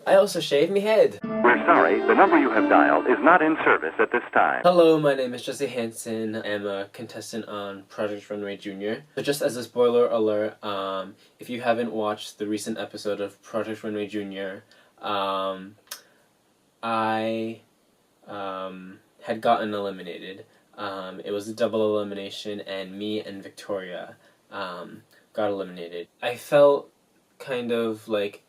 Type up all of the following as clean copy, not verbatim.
I also shave me head. We're sorry, the number you have dialed is not in service at this time. Hello, my name is Jesse Hansen. I'm a contestant on Project Runway Junior. So just as a spoiler alert, if you haven't watched the recent episode of Project Runway Junior, I had gotten eliminated. It was a double elimination, and me and Victoria got eliminated. I felt kind of like,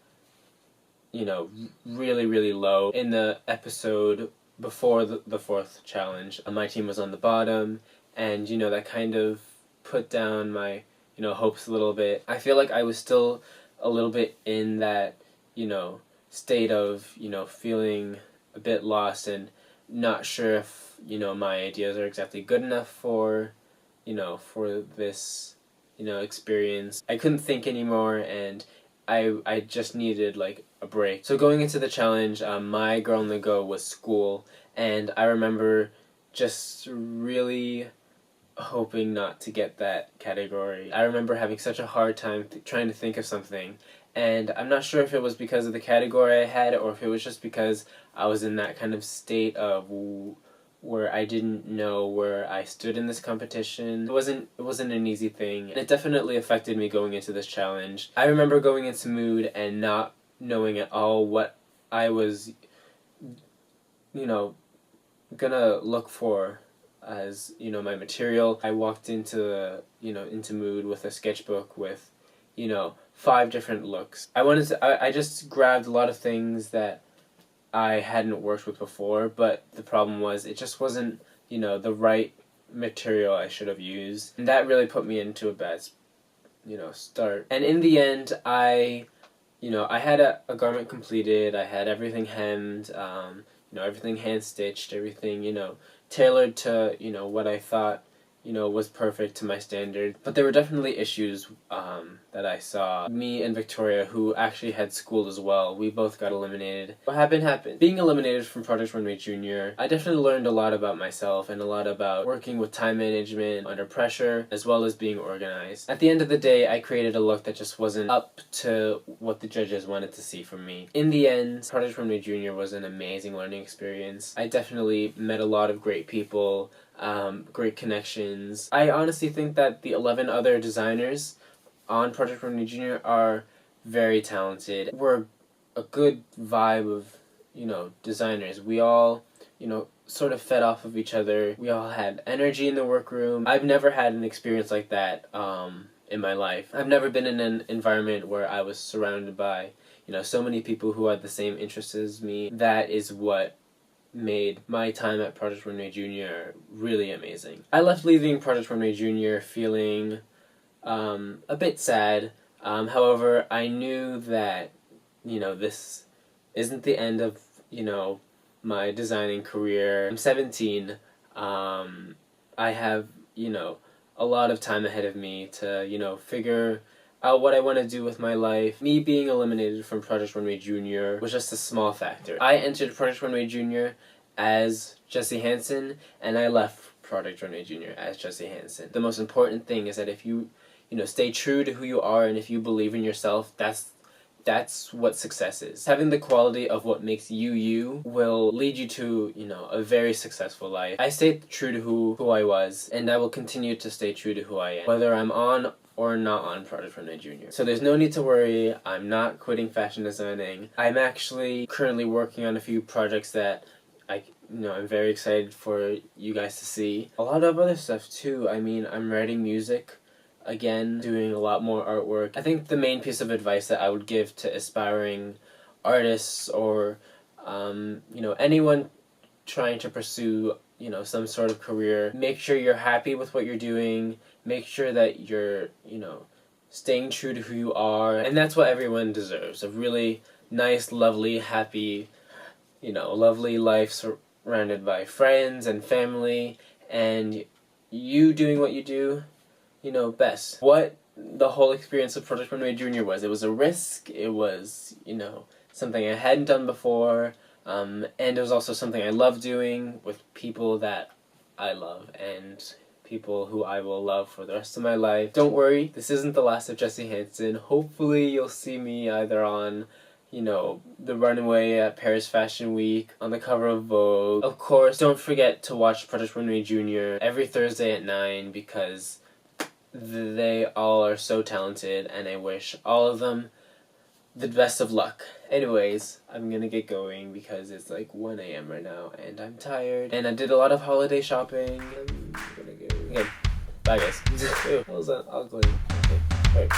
really low in the episode before the fourth challenge. My team was on the bottom, and that kind of put down my hopes a little bit. I feel like I was still a little bit in that state of feeling a bit lost and not sure if my ideas are exactly good enough for for this experience. I couldn't think anymore, and I just needed like a break. So going into the challenge, my girl on the go was school, and I remember just really hoping not to get that category. I remember having such a hard time trying to think of something, and I'm not sure if it was because of the category I had or if it was just because I was in that kind of state of where I didn't know where I stood in this competition. It wasn't an easy thing. It definitely affected me going into this challenge. I remember going into mood and not knowing at all what I was gonna look for as my material. I walked into into mood with a sketchbook with 5 different looks. I just grabbed a lot of things that I hadn't worked with before, but the problem was it just wasn't the right material I should have used, and that really put me into a bad start. And in the end, I had a garment completed. I had everything hemmed, everything hand stitched, everything tailored to what I thought was perfect to my standard. But there were definitely issues that I saw. Me and Victoria, who actually had school as well, we both got eliminated. What happened. Being eliminated from Project Runway Junior, I definitely learned a lot about myself and a lot about working with time management under pressure, as well as being organized. At the end of the day, I created a look that just wasn't up to what the judges wanted to see from me. In the end, Project Runway Junior was an amazing learning experience. I definitely met a lot of great people, great connections. I honestly think that the 11 other designers on Project Runway Junior are very talented. We're a good vibe of, designers. We all, sort of fed off of each other. We all had energy in the workroom. I've never had an experience like that in my life. I've never been in an environment where I was surrounded by, so many people who had the same interests as me. That is what made my time at Project Runway Junior really amazing. I left leaving Project Runway Junior feeling a bit sad. However, I knew that this isn't the end of my designing career. I'm 17. I have a lot of time ahead of me to figure out what I want to do with my life. Me being eliminated from Project Runway Junior was just a small factor. I entered Project Runway Junior as Jesse Hansen, and I left Project Runway Junior as Jesse Hansen. The most important thing is that if you stay true to who you are, and if you believe in yourself, that's what success is. Having the quality of what makes you you will lead you to a very successful life. I stayed true to who I was, and I will continue to stay true to who I am, whether I'm on or not on Project Runway Junior. So there's no need to worry. I'm not quitting fashion designing. I'm actually currently working on a few projects that I'm very excited for you guys to see. A lot of other stuff too. I mean, I'm writing music again, doing a lot more artwork. I think the main piece of advice that I would give to aspiring artists or anyone trying to pursue some sort of career, make sure you're happy with what you're doing. Make sure that you're staying true to who you are, and that's what everyone deserves. A really nice, lovely, happy lovely life surrounded by friends and family, and you doing what you do best. What the whole experience of Project Runway Junior was. It was a risk. It was something I hadn't done before, and it was also something I love doing with people that I love and people who I will love for the rest of my life. Don't worry, this isn't the last of Jesse Hansen. Hopefully you'll see me either on you know, the runway at Paris Fashion Week, on the cover of Vogue. Of course, don't forget to watch Project Runway Junior every Thursday at 9 because they all are so talented and I wish all of them the best of luck. Anyways, I'm gonna get going because it's like 1 a.m. right now and I'm tired. And I did a lot of holiday shopping. I'm gonna go. Okay, bye guys. Ew, that was ugly. Okay, alright.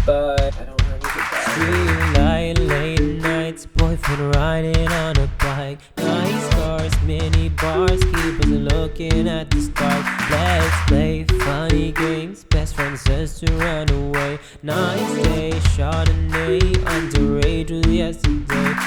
Bye. I don't have a goodbye. Street light, late nights, boyfriend riding on a bike. Nice cars, mini bars, keep us looking at the stars. Let's play funny games, best friend says to run away. Nice day, Chardonnay, underage with yesterday.